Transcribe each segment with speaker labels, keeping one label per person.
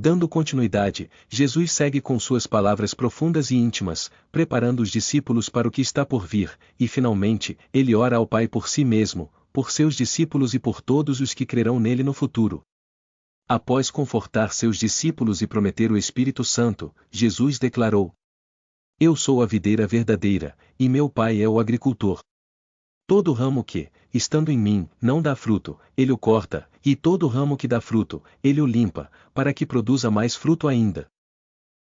Speaker 1: Dando continuidade, Jesus segue com suas palavras profundas e íntimas, preparando os discípulos para o que está por vir, e finalmente, ele ora ao Pai por si mesmo, por seus discípulos e por todos os que crerão nele no futuro. Após confortar seus discípulos e prometer o Espírito Santo, Jesus declarou: Eu sou a videira verdadeira, e meu Pai é o agricultor. Todo ramo que, estando em mim, não dá fruto, ele o corta, e todo ramo que dá fruto, ele o limpa, para que produza mais fruto ainda.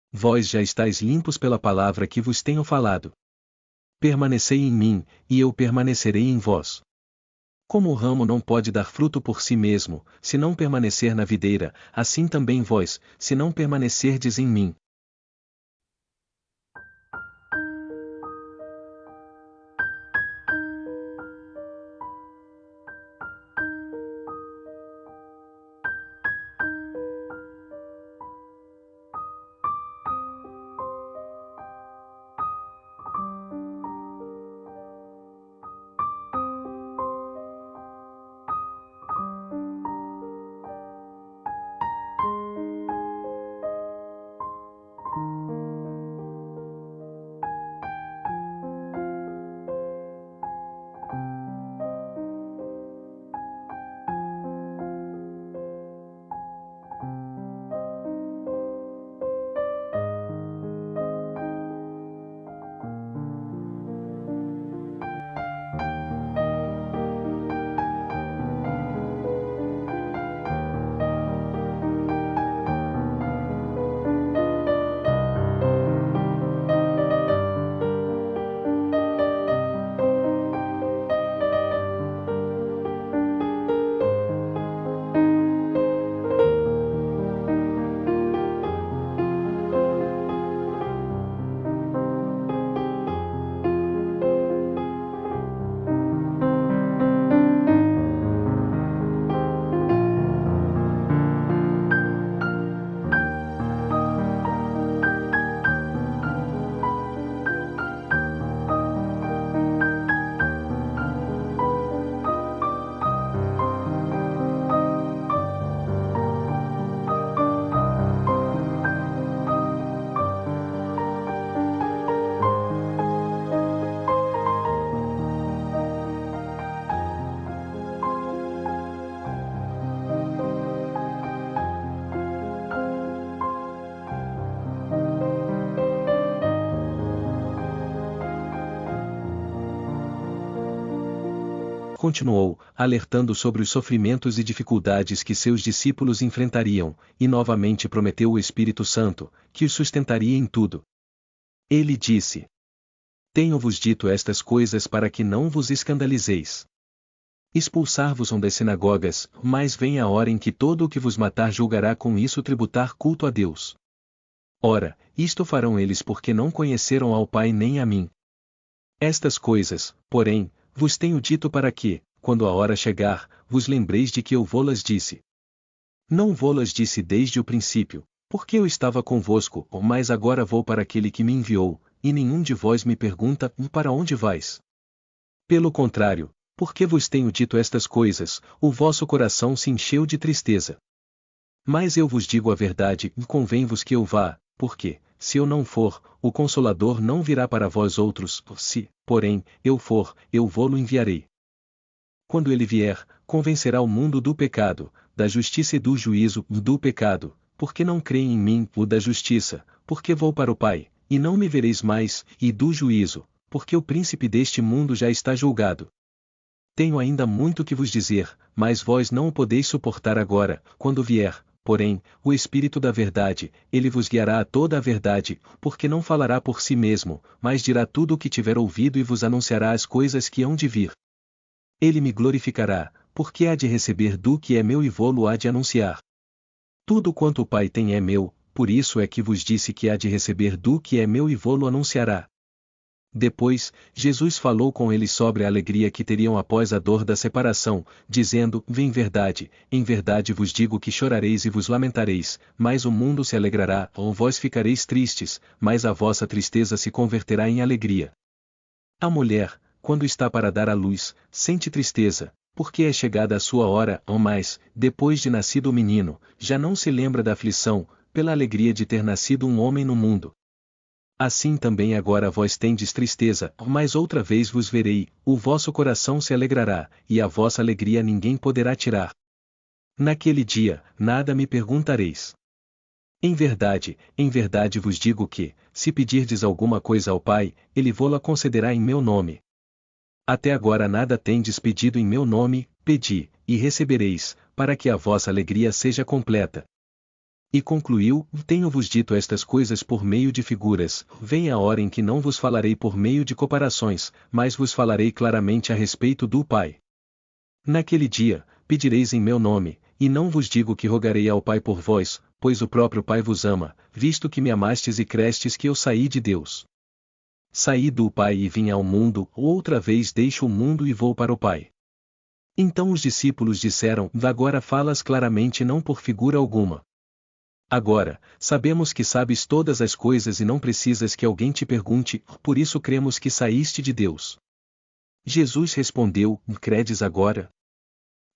Speaker 1: Vós já estáis limpos pela palavra que vos tenho falado. Permanecei em mim, e eu permanecerei em vós. Como o ramo não pode dar fruto por si mesmo, se não permanecer na videira, assim também vós, se não permanecerdes em mim. Continuou, alertando sobre os sofrimentos e dificuldades que seus discípulos enfrentariam, e novamente prometeu o Espírito Santo, que os sustentaria em tudo. Ele disse: Tenho-vos dito estas coisas para que não vos escandalizeis. Expulsar-vos-ão das sinagogas, mas vem a hora em que todo o que vos matar julgará com isso tributar culto a Deus. Ora, isto farão eles porque não conheceram ao Pai nem a mim. Estas coisas, porém, vos tenho dito para que, quando a hora chegar, vos lembreis de que eu vô-las disse. Não vô-las disse desde o princípio, porque eu estava convosco, mas agora vou para aquele que me enviou, e nenhum de vós me pergunta: para onde vais? Pelo contrário, porque vos tenho dito estas coisas, o vosso coração se encheu de tristeza. Mas eu vos digo a verdade, convém-vos que eu vá, porque, se eu não for, o Consolador não virá para vós outros, se, porém, eu for, eu vô-lo enviarei. Quando ele vier, convencerá o mundo do pecado, da justiça e do juízo, do pecado, porque não creem em mim, o da justiça, porque vou para o Pai, e não me vereis mais, e do juízo, porque o príncipe deste mundo já está julgado. Tenho ainda muito que vos dizer, mas vós não o podeis suportar agora, quando vier, porém, o Espírito da verdade, ele vos guiará a toda a verdade, porque não falará por si mesmo, mas dirá tudo o que tiver ouvido e vos anunciará as coisas que hão de vir. Ele me glorificará, porque há de receber do que é meu e vô-lo há de anunciar. Tudo quanto o Pai tem é meu, por isso é que vos disse que há de receber do que é meu e vô-lo anunciará. Depois, Jesus falou com eles sobre a alegria que teriam após a dor da separação, dizendo: em verdade vos digo que chorareis e vos lamentareis, mas o mundo se alegrará, ou vós ficareis tristes, mas a vossa tristeza se converterá em alegria. A mulher, quando está para dar à luz, sente tristeza, porque é chegada a sua hora, ou mais, depois de nascido o menino, já não se lembra da aflição, pela alegria de ter nascido um homem no mundo. Assim também agora vós tendes tristeza, mas outra vez vos verei, o vosso coração se alegrará, e a vossa alegria ninguém poderá tirar. Naquele dia, nada me perguntareis. Em verdade vos digo que, se pedirdes alguma coisa ao Pai, Ele vô-la concederá em meu nome. Até agora nada tendes pedido em meu nome, pedi, e recebereis, para que a vossa alegria seja completa. E concluiu: tenho-vos dito estas coisas por meio de figuras, vem a hora em que não vos falarei por meio de comparações, mas vos falarei claramente a respeito do Pai. Naquele dia, pedireis em meu nome, e não vos digo que rogarei ao Pai por vós, pois o próprio Pai vos ama, visto que me amastes e crestes que eu saí de Deus. Saí do Pai e vim ao mundo, outra vez deixo o mundo e vou para o Pai. Então os discípulos disseram: agora falas claramente, não por figura alguma. Agora, sabemos que sabes todas as coisas e não precisas que alguém te pergunte, por isso cremos que saíste de Deus. Jesus respondeu: credes agora?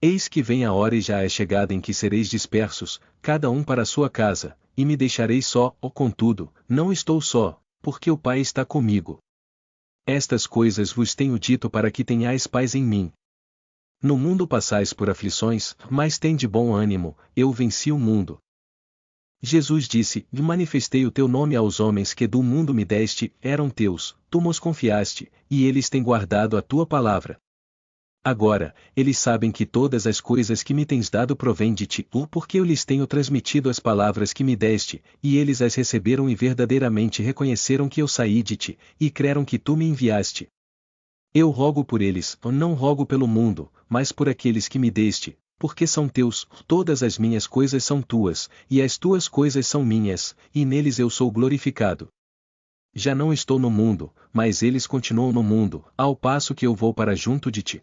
Speaker 1: Eis que vem a hora e já é chegada em que sereis dispersos, cada um para a sua casa, e me deixareis só, contudo, não estou só, porque o Pai está comigo. Estas coisas vos tenho dito para que tenhais paz em mim. No mundo passais por aflições, mas tende bom ânimo, eu venci o mundo. Jesus disse: manifestei o teu nome aos homens que do mundo me deste, eram teus, tu mos confiaste, e eles têm guardado a tua palavra. Agora, eles sabem que todas as coisas que me tens dado provêm de ti, porque eu lhes tenho transmitido as palavras que me deste, e eles as receberam e verdadeiramente reconheceram que eu saí de ti, e creram que tu me enviaste. Eu rogo por eles, não rogo pelo mundo, mas por aqueles que me deste, porque são teus, todas as minhas coisas são tuas, e as tuas coisas são minhas, e neles eu sou glorificado. Já não estou no mundo, mas eles continuam no mundo, ao passo que eu vou para junto de ti.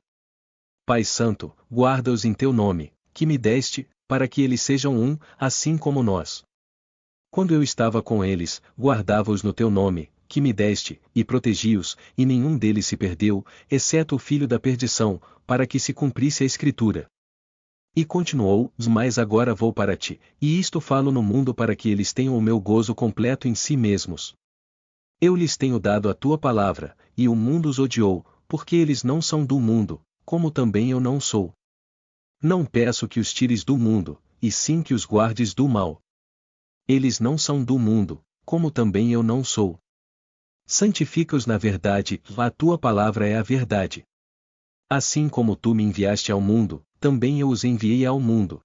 Speaker 1: Pai Santo, guarda-os em teu nome, que me deste, para que eles sejam um, assim como nós. Quando eu estava com eles, guardava-os no teu nome, que me deste, e protegi-os, e nenhum deles se perdeu, exceto o filho da perdição, para que se cumprisse a Escritura. E continuou: mas agora vou para ti, e isto falo no mundo para que eles tenham o meu gozo completo em si mesmos. Eu lhes tenho dado a tua palavra, e o mundo os odiou, porque eles não são do mundo, como também eu não sou. Não peço que os tires do mundo, e sim que os guardes do mal. Eles não são do mundo, como também eu não sou. Santifica-os na verdade, a tua palavra é a verdade. Assim como tu me enviaste ao mundo, também eu os enviei ao mundo.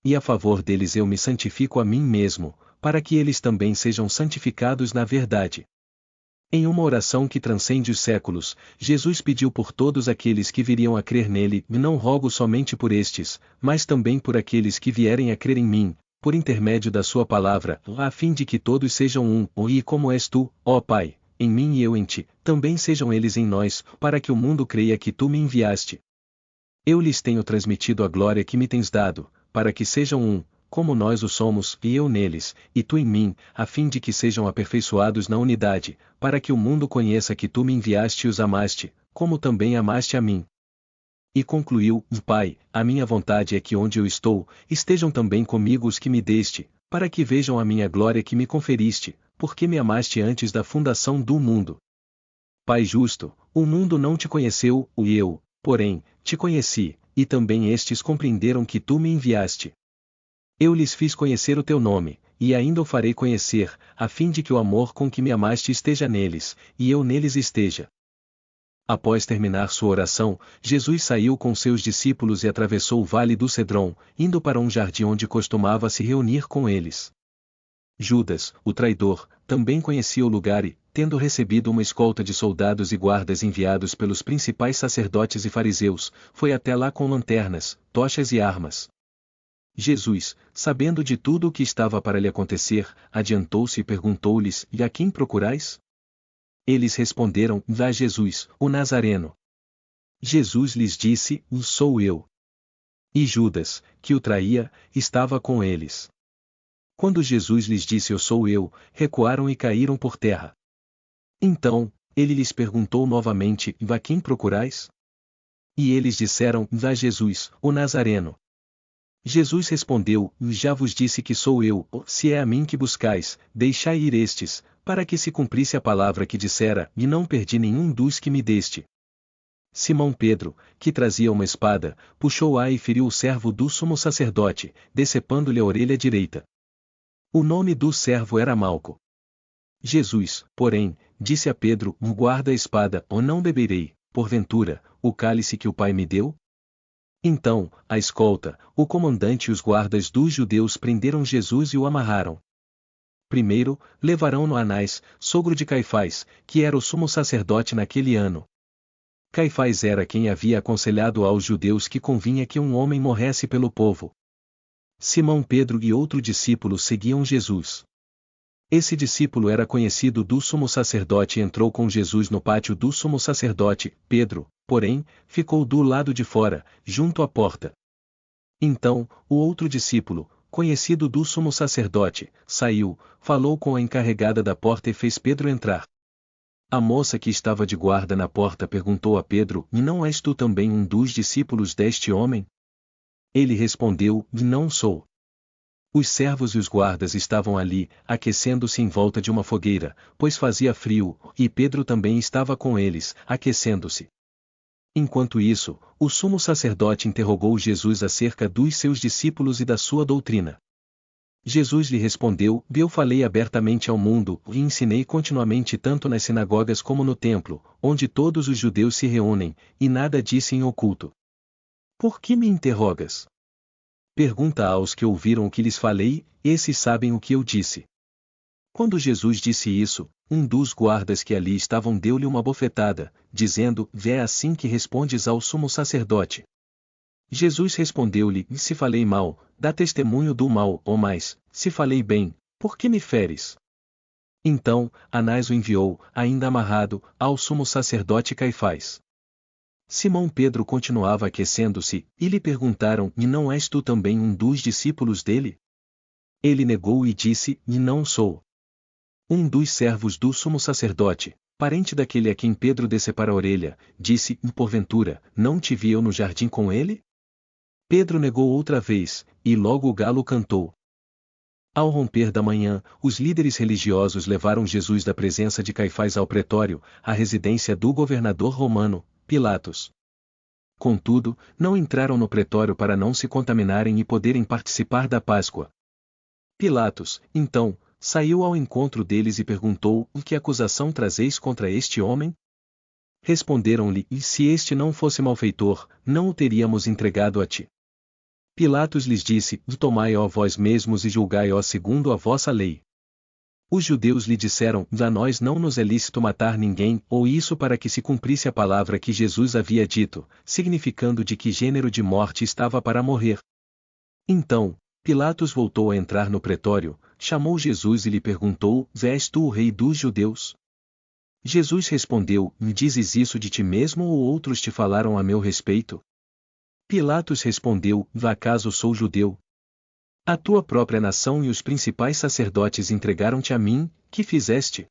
Speaker 1: E a favor deles eu me santifico a mim mesmo, para que eles também sejam santificados na verdade. Em uma oração que transcende os séculos, Jesus pediu por todos aqueles que viriam a crer nele: não rogo somente por estes, mas também por aqueles que vierem a crer em mim, por intermédio da sua palavra, a fim de que todos sejam um, e como és tu, ó Pai, em mim e eu em ti, também sejam eles em nós, para que o mundo creia que tu me enviaste. Eu lhes tenho transmitido a glória que me tens dado, para que sejam um, como nós o somos, e eu neles, e tu em mim, a fim de que sejam aperfeiçoados na unidade, para que o mundo conheça que tu me enviaste e os amaste, como também amaste a mim. E concluiu: Pai, a minha vontade é que onde eu estou, estejam também comigo os que me deste, para que vejam a minha glória que me conferiste, porque me amaste antes da fundação do mundo. Pai justo, o mundo não te conheceu, e eu, porém, te conheci, e também estes compreenderam que tu me enviaste. Eu lhes fiz conhecer o teu nome, e ainda o farei conhecer, a fim de que o amor com que me amaste esteja neles, e eu neles esteja. Após terminar sua oração, Jesus saiu com seus discípulos e atravessou o vale do Cedron, indo para um jardim onde costumava se reunir com eles. Judas, o traidor, também conhecia o lugar e, tendo recebido uma escolta de soldados e guardas enviados pelos principais sacerdotes e fariseus, foi até lá com lanternas, tochas e armas. Jesus, sabendo de tudo o que estava para lhe acontecer, adiantou-se e perguntou-lhes: e a quem procurais? Eles responderam: a Jesus, o Nazareno. Jesus lhes disse: sou eu. E Judas, que o traía, estava com eles. Quando Jesus lhes disse: eu sou eu, recuaram e caíram por terra. Então, ele lhes perguntou novamente: a quem procurais? E eles disseram: a Jesus, o Nazareno. Jesus respondeu: Já vos disse que sou eu, se é a mim que buscais, deixai ir estes, para que se cumprisse a palavra que dissera, e não perdi nenhum dos que me deste. Simão Pedro, que trazia uma espada, puxou-a e feriu o servo do sumo sacerdote, decepando-lhe a orelha direita. O nome do servo era Malco. Jesus, porém, disse a Pedro: Guarda a espada, ou não beberei, porventura, o cálice que o Pai me deu? Então, a escolta, o comandante e os guardas dos judeus prenderam Jesus e o amarraram. Primeiro, levarão-no a Anás, sogro de Caifás, que era o sumo sacerdote naquele ano. Caifás era quem havia aconselhado aos judeus que convinha que um homem morresse pelo povo. Simão Pedro e outro discípulo seguiam Jesus. Esse discípulo era conhecido do sumo sacerdote e entrou com Jesus no pátio do sumo sacerdote. Pedro, porém, ficou do lado de fora, junto à porta. Então, o outro discípulo, conhecido do sumo sacerdote, saiu, falou com a encarregada da porta e fez Pedro entrar. A moça que estava de guarda na porta perguntou a Pedro: Não és tu também um dos discípulos deste homem? Ele respondeu: Não sou. Os servos e os guardas estavam ali, aquecendo-se em volta de uma fogueira, pois fazia frio, e Pedro também estava com eles, aquecendo-se. Enquanto isso, o sumo sacerdote interrogou Jesus acerca dos seus discípulos e da sua doutrina. Jesus lhe respondeu: Eu falei abertamente ao mundo, e ensinei continuamente tanto nas sinagogas como no templo, onde todos os judeus se reúnem, e nada disse em oculto. Por que me interrogas? Pergunta aos que ouviram o que lhes falei, esses sabem o que eu disse. Quando Jesus disse isso, um dos guardas que ali estavam deu-lhe uma bofetada, dizendo: É assim que respondes ao sumo sacerdote. Jesus respondeu-lhe: Se falei mal, dá testemunho do mal, ou mais, se falei bem, por que me feres? Então, Anás o enviou, ainda amarrado, ao sumo sacerdote Caifás. Simão Pedro continuava aquecendo-se, e lhe perguntaram: E não és tu também um dos discípulos dele? Ele negou e disse: E não sou. Um dos servos do sumo sacerdote, parente daquele a quem Pedro decepara a orelha, disse: Porventura, não te vi eu no jardim com ele? Pedro negou outra vez, e logo o galo cantou. Ao romper da manhã, os líderes religiosos levaram Jesus da presença de Caifás ao pretório, a residência do governador romano, Pilatos. Contudo, não entraram no pretório para não se contaminarem e poderem participar da Páscoa. Pilatos, então, saiu ao encontro deles e perguntou: Que acusação trazeis contra este homem? Responderam-lhe: E se este não fosse malfeitor, não o teríamos entregado a ti. Pilatos lhes disse: Tomai-o vós mesmos e julgai-o segundo a vossa lei. Os judeus lhe disseram: A nós não nos é lícito matar ninguém, ou isso para que se cumprisse a palavra que Jesus havia dito, significando de que gênero de morte estava para morrer. Então, Pilatos voltou a entrar no pretório, chamou Jesus e lhe perguntou: És tu o rei dos judeus? Jesus respondeu: Me dizes isso de ti mesmo ou outros te falaram a meu respeito? Pilatos respondeu: Acaso sou judeu? A tua própria nação e os principais sacerdotes entregaram-te a mim, que fizeste?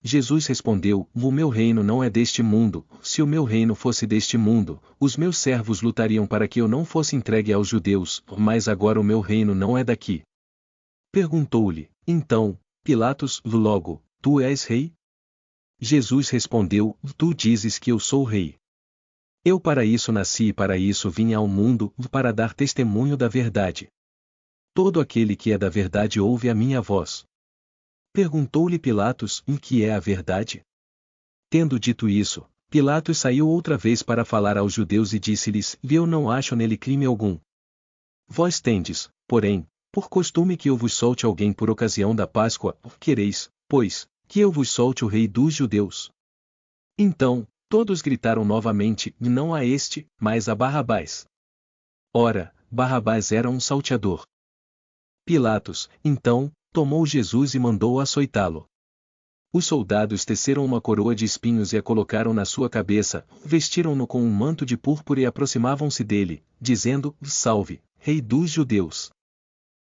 Speaker 1: Jesus respondeu: O meu reino não é deste mundo, se o meu reino fosse deste mundo, os meus servos lutariam para que eu não fosse entregue aos judeus, mas agora o meu reino não é daqui. Perguntou-lhe, então, Pilatos: Logo, tu és rei? Jesus respondeu: Tu dizes que eu sou rei. Eu para isso nasci e para isso vim ao mundo, para dar testemunho da verdade. Todo aquele que é da verdade ouve a minha voz. Perguntou-lhe Pilatos: Em que é a verdade? Tendo dito isso, Pilatos saiu outra vez para falar aos judeus e disse-lhes: Eu não acho nele crime algum. Vós tendes, porém, por costume que eu vos solte alguém por ocasião da Páscoa, quereis, pois, que eu vos solte o rei dos judeus. Então, todos gritaram novamente: Não a este, mas a Barrabás. Ora, Barrabás era um salteador. Pilatos, então, tomou Jesus e mandou açoitá-lo. Os soldados teceram uma coroa de espinhos e a colocaram na sua cabeça, vestiram-no com um manto de púrpura e aproximavam-se dele, dizendo: Salve, Rei dos Judeus!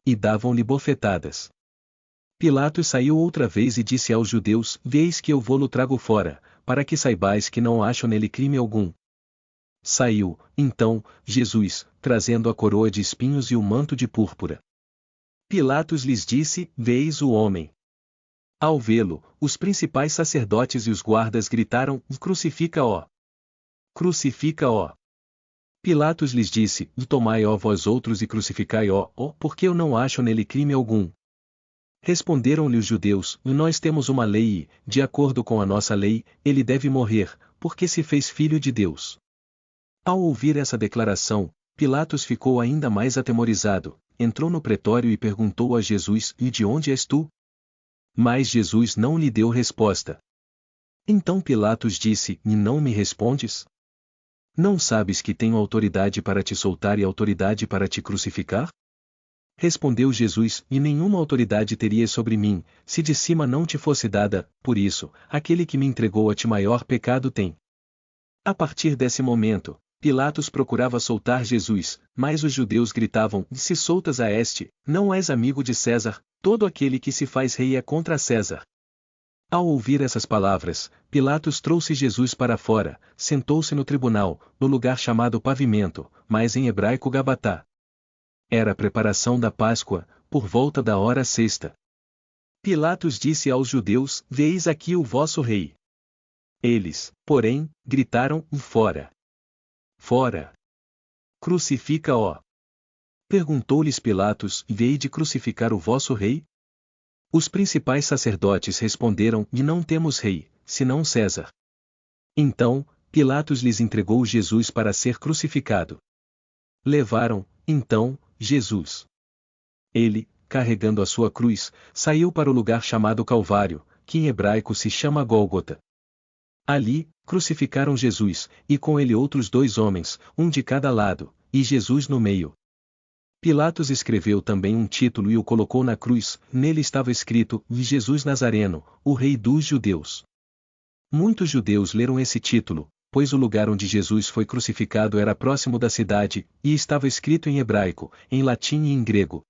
Speaker 1: E davam-lhe bofetadas. Pilatos saiu outra vez e disse aos judeus: Veis que eu vou-lo trago fora, para que saibais que não acho nele crime algum. Saiu, então, Jesus, trazendo a coroa de espinhos e o manto de púrpura. Pilatos lhes disse: Veis o homem. Ao vê-lo, os principais sacerdotes e os guardas gritaram: Crucifica-o! Crucifica-o! Pilatos lhes disse: Tomai-o vós outros e crucificai-o, porque eu não acho nele crime algum. Responderam-lhe os judeus: Nós temos uma lei e, de acordo com a nossa lei, ele deve morrer, porque se fez filho de Deus. Ao ouvir essa declaração, Pilatos ficou ainda mais atemorizado, entrou no pretório e perguntou a Jesus: E de onde és tu? Mas Jesus não lhe deu resposta. Então Pilatos disse: E não me respondes? Não sabes que tenho autoridade para te soltar e autoridade para te crucificar? Respondeu Jesus: E nenhuma autoridade terias sobre mim, se de cima não te fosse dada, por isso, aquele que me entregou a ti maior pecado tem. A partir desse momento, Pilatos procurava soltar Jesus, mas os judeus gritavam: Se soltas a este, não és amigo de César, todo aquele que se faz rei é contra César. Ao ouvir essas palavras, Pilatos trouxe Jesus para fora, sentou-se no tribunal, no lugar chamado Pavimento, mas em hebraico Gabatá. Era a preparação da Páscoa, por volta da hora sexta. Pilatos disse aos judeus: Veis aqui o vosso rei. Eles, porém, gritaram: Fora! Fora! Crucifica-o! Perguntou-lhes Pilatos: Vei de crucificar o vosso rei? Os principais sacerdotes responderam: E não temos rei, senão César. Então, Pilatos lhes entregou Jesus para ser crucificado. Levaram, então, Jesus. Ele, carregando a sua cruz, saiu para o lugar chamado Calvário, que em hebraico se chama Gólgota. Ali, crucificaram Jesus, e com ele outros 2 homens, um de cada lado, e Jesus no meio. Pilatos escreveu também um título e o colocou na cruz, nele estava escrito: Jesus Nazareno, o Rei dos Judeus. Muitos judeus leram esse título, pois o lugar onde Jesus foi crucificado era próximo da cidade, e estava escrito em hebraico, em latim e em grego.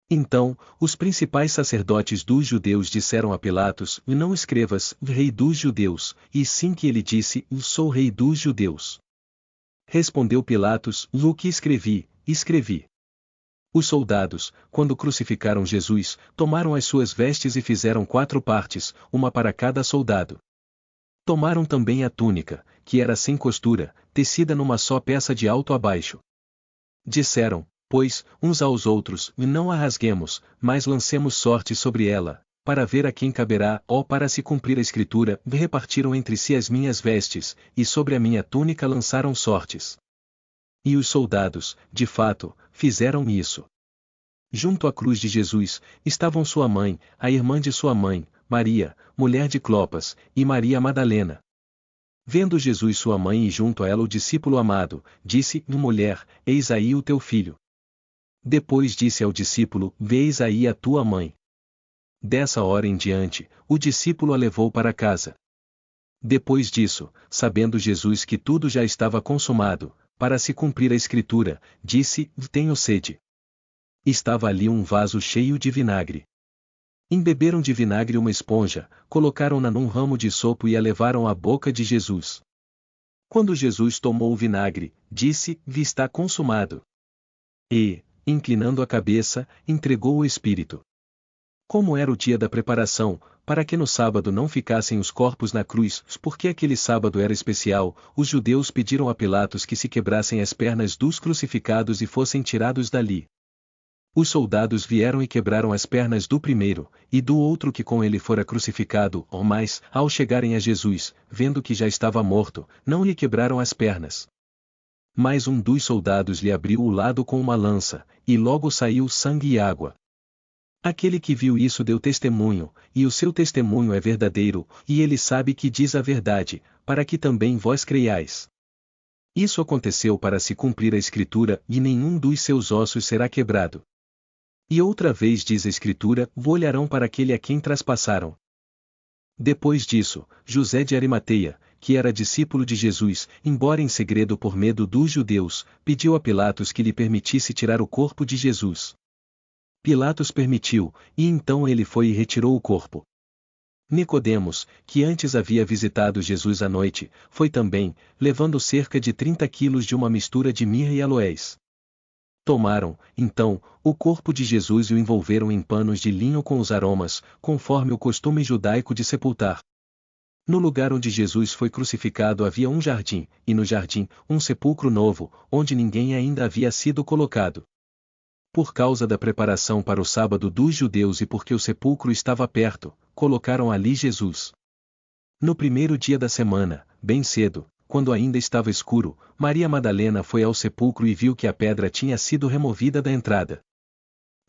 Speaker 1: Então, os principais sacerdotes dos judeus disseram a Pilatos: Não escrevas, Rei dos Judeus, e sim que ele disse: Sou Rei dos Judeus. Respondeu Pilatos: O que escrevi, escrevi. Os soldados, quando crucificaram Jesus, tomaram as suas vestes e fizeram 4 partes, uma para cada soldado. Tomaram também a túnica, que era sem costura, tecida numa só peça de alto a baixo. Disseram, pois, uns aos outros: Não a rasguemos, mas lancemos sorte sobre ela, para ver a quem caberá, para se cumprir a escritura. Repartiram entre si as minhas vestes, e sobre a minha túnica lançaram sortes. E os soldados, de fato, fizeram isso. Junto à cruz de Jesus, estavam sua mãe, a irmã de sua mãe, Maria, mulher de Clopas, e Maria Madalena. Vendo Jesus sua mãe e junto a ela o discípulo amado, disse: Mulher, eis aí o teu filho. Depois disse ao discípulo: Veis aí a tua mãe. Dessa hora em diante, o discípulo a levou para casa. Depois disso, sabendo Jesus que tudo já estava consumado, para se cumprir a escritura, disse: Tenho sede. Estava ali um vaso cheio de vinagre. Embeberam de vinagre uma esponja, colocaram-na num ramo de sopo e a levaram à boca de Jesus. Quando Jesus tomou o vinagre, disse: Está consumado. E, inclinando a cabeça, entregou o Espírito. Como era o dia da preparação, para que no sábado não ficassem os corpos na cruz, porque aquele sábado era especial, os judeus pediram a Pilatos que se quebrassem as pernas dos crucificados e fossem tirados dali. Os soldados vieram e quebraram as pernas do primeiro, e do outro que com ele fora crucificado, mas, ao chegarem a Jesus, vendo que já estava morto, não lhe quebraram as pernas. Mas um dos soldados lhe abriu o lado com uma lança, e logo saiu sangue e água. Aquele que viu isso deu testemunho, e o seu testemunho é verdadeiro, e ele sabe que diz a verdade, para que também vós creiais. Isso aconteceu para se cumprir a Escritura, e nenhum dos seus ossos será quebrado. E outra vez diz a Escritura: olharão para aquele a quem traspassaram. Depois disso, José de Arimateia, que era discípulo de Jesus, embora em segredo por medo dos judeus, pediu a Pilatos que lhe permitisse tirar o corpo de Jesus. Pilatos permitiu, e então ele foi e retirou o corpo. Nicodemos, que antes havia visitado Jesus à noite, foi também, levando cerca de 30 quilos de uma mistura de mirra e aloés. Tomaram, então, o corpo de Jesus e o envolveram em panos de linho com os aromas, conforme o costume judaico de sepultar. No lugar onde Jesus foi crucificado havia um jardim, e no jardim, um sepulcro novo, onde ninguém ainda havia sido colocado. Por causa da preparação para o sábado dos judeus e porque o sepulcro estava perto, colocaram ali Jesus. No primeiro dia da semana, bem cedo, quando ainda estava escuro, Maria Madalena foi ao sepulcro e viu que a pedra tinha sido removida da entrada.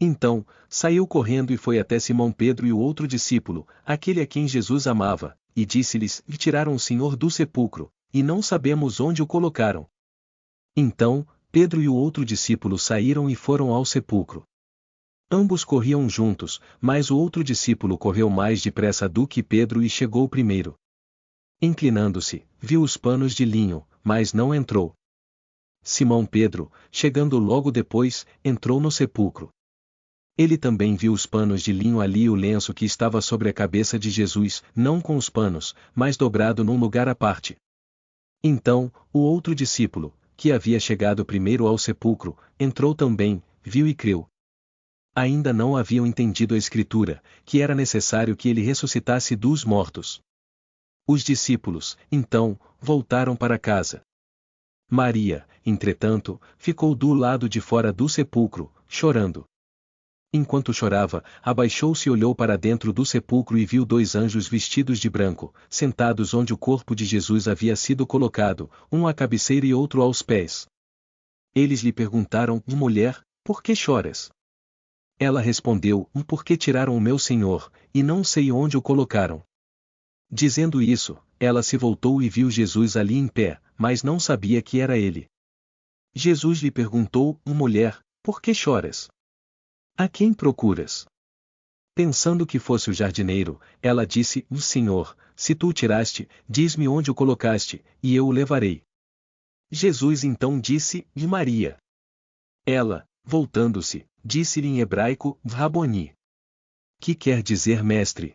Speaker 1: Então, saiu correndo e foi até Simão Pedro e o outro discípulo, aquele a quem Jesus amava, e disse-lhes: Tiraram o Senhor do sepulcro, e não sabemos onde o colocaram. Então, Pedro e o outro discípulo saíram e foram ao sepulcro. Ambos corriam juntos, mas o outro discípulo correu mais depressa do que Pedro e chegou primeiro. Inclinando-se, viu os panos de linho, mas não entrou. Simão Pedro, chegando logo depois, entrou no sepulcro. Ele também viu os panos de linho ali e o lenço que estava sobre a cabeça de Jesus, não com os panos, mas dobrado num lugar à parte. Então, o outro discípulo, que havia chegado primeiro ao sepulcro, entrou também, viu e creu. Ainda não haviam entendido a Escritura, que era necessário que ele ressuscitasse dos mortos. Os discípulos, então, voltaram para casa. Maria, entretanto, ficou do lado de fora do sepulcro, chorando. Enquanto chorava, abaixou-se e olhou para dentro do sepulcro e viu 2 anjos vestidos de branco, sentados onde o corpo de Jesus havia sido colocado, um à cabeceira e outro aos pés. Eles lhe perguntaram: Mulher, por que choras? Ela respondeu: Por que tiraram o meu Senhor, e não sei onde o colocaram. Dizendo isso, ela se voltou e viu Jesus ali em pé, mas não sabia que era ele. Jesus lhe perguntou: Mulher, por que choras? A quem procuras? Pensando que fosse o jardineiro, ela disse: Senhor, se tu o tiraste, diz-me onde o colocaste, e eu o levarei. Jesus então disse: Maria. Ela, voltando-se, disse-lhe em hebraico: Raboni. Que quer dizer mestre?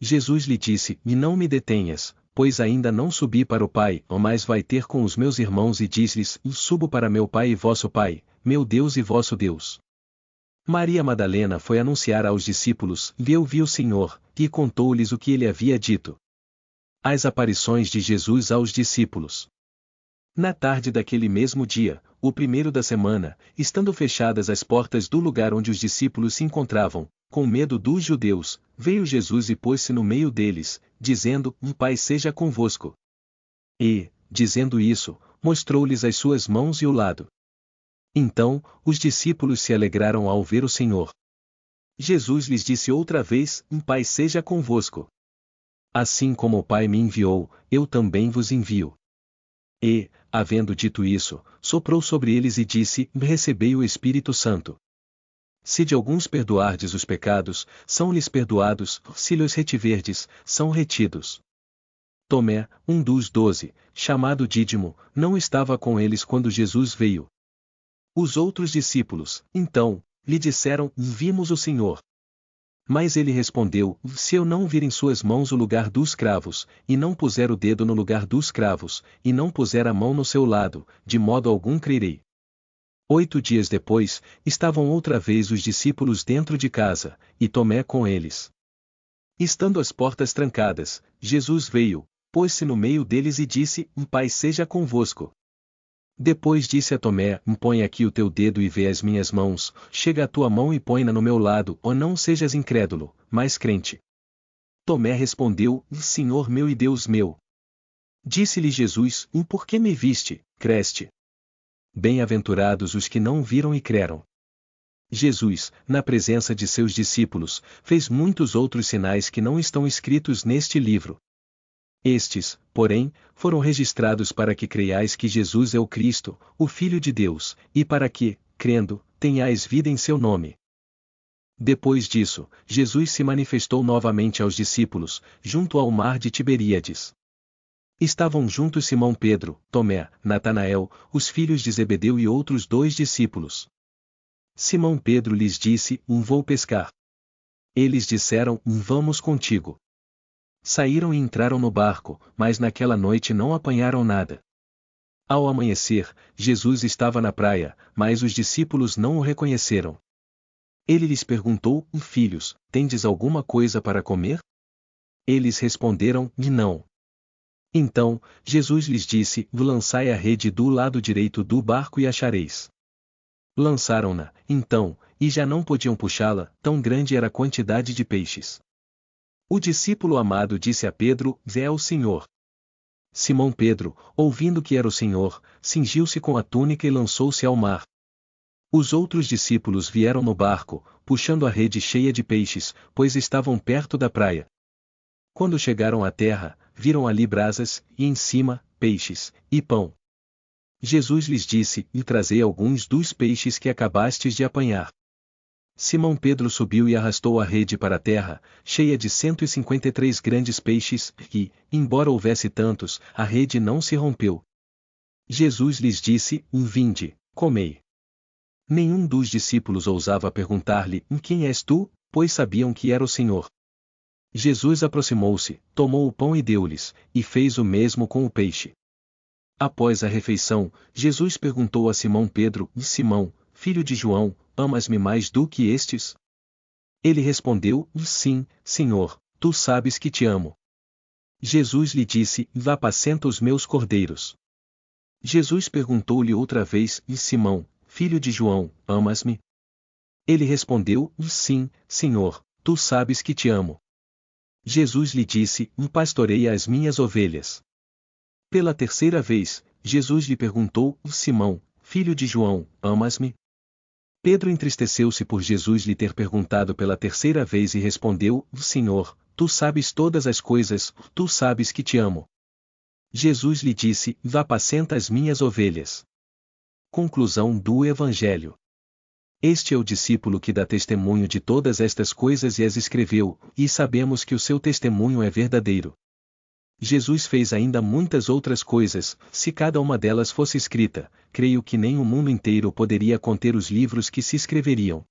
Speaker 1: Jesus lhe disse: não me detenhas, pois ainda não subi para o Pai, mas vai ter com os meus irmãos e diz-lhes: subo para meu Pai e vosso Pai, meu Deus e vosso Deus. Maria Madalena foi anunciar aos discípulos: eu vi o Senhor, e contou-lhes o que ele havia dito. As aparições de Jesus aos discípulos. Na tarde daquele mesmo dia, o primeiro da semana, estando fechadas as portas do lugar onde os discípulos se encontravam, com medo dos judeus, veio Jesus e pôs-se no meio deles, dizendo: Pai seja convosco. E, dizendo isso, mostrou-lhes as suas mãos e o lado. Então, os discípulos se alegraram ao ver o Senhor. Jesus lhes disse outra vez: Pai seja convosco. Assim como o Pai me enviou, eu também vos envio. E, havendo dito isso, soprou sobre eles e disse: recebei o Espírito Santo. Se de alguns perdoardes os pecados, são-lhes perdoados; se lhes retiverdes, são retidos. Tomé, um dos 12, chamado Dídimo, não estava com eles quando Jesus veio. Os outros discípulos, então, lhe disseram: vimos o Senhor. Mas ele respondeu: se eu não vir em suas mãos o lugar dos cravos, e não puser o dedo no lugar dos cravos, e não puser a mão no seu lado, de modo algum crerei. 8 dias depois, estavam outra vez os discípulos dentro de casa, e Tomé com eles. Estando as portas trancadas, Jesus veio, pôs-se no meio deles e disse: Pai seja convosco. Depois disse a Tomé: põe aqui o teu dedo e vê as minhas mãos, chega a tua mão e põe-na no meu lado, ou não sejas incrédulo, mas crente. Tomé respondeu: Senhor meu e Deus meu. Disse-lhe Jesus: por que me viste, creste? Bem-aventurados os que não viram e creram. Jesus, na presença de seus discípulos, fez muitos outros sinais que não estão escritos neste livro. Estes, porém, foram registrados para que creiais que Jesus é o Cristo, o Filho de Deus, e para que, crendo, tenhais vida em seu nome. Depois disso, Jesus se manifestou novamente aos discípulos, junto ao mar de Tiberíades. Estavam juntos Simão Pedro, Tomé, Natanael, os filhos de Zebedeu e outros 2 discípulos. Simão Pedro lhes disse: vou pescar. Eles disseram: vamos contigo. Saíram e entraram no barco, mas naquela noite não apanharam nada. Ao amanhecer, Jesus estava na praia, mas os discípulos não o reconheceram. Ele lhes perguntou: Filhos, tendes alguma coisa para comer? Eles responderam: Não. Então, Jesus lhes disse: Lançai a rede do lado direito do barco e achareis. Lançaram-na, então, e já não podiam puxá-la, tão grande era a quantidade de peixes. O discípulo amado disse a Pedro: É o Senhor. Simão Pedro, ouvindo que era o Senhor, cingiu-se com a túnica e lançou-se ao mar. Os outros discípulos vieram no barco, puxando a rede cheia de peixes, pois estavam perto da praia. Quando chegaram à terra, viram ali brasas, e em cima, peixes, e pão. Jesus lhes disse: Trazei alguns dos peixes que acabastes de apanhar. Simão Pedro subiu e arrastou a rede para a terra, cheia de 153 grandes peixes, e, embora houvesse tantos, a rede não se rompeu. Jesus lhes disse: Vinde, comei. Nenhum dos discípulos ousava perguntar-lhe: Quem és tu? Pois sabiam que era o Senhor. Jesus aproximou-se, tomou o pão e deu-lhes, e fez o mesmo com o peixe. Após a refeição, Jesus perguntou a Simão Pedro: Simão, filho de João, amas-me mais do que estes? Ele respondeu: Sim, Senhor, tu sabes que te amo. Jesus lhe disse: Vá apacenta os meus cordeiros. Jesus perguntou-lhe outra vez: Simão, filho de João, amas-me? Ele respondeu: Sim, Senhor, tu sabes que te amo. Jesus lhe disse: Pastoreia as minhas ovelhas. Pela terceira vez, Jesus lhe perguntou: Simão, filho de João, amas-me? Pedro entristeceu-se por Jesus lhe ter perguntado pela terceira vez e respondeu: Senhor, tu sabes todas as coisas, tu sabes que te amo. Jesus lhe disse: Vá apacenta as minhas ovelhas. Conclusão do Evangelho. Este é o discípulo que dá testemunho de todas estas coisas e as escreveu, e sabemos que o seu testemunho é verdadeiro. Jesus fez ainda muitas outras coisas, se cada uma delas fosse escrita, creio que nem o mundo inteiro poderia conter os livros que se escreveriam.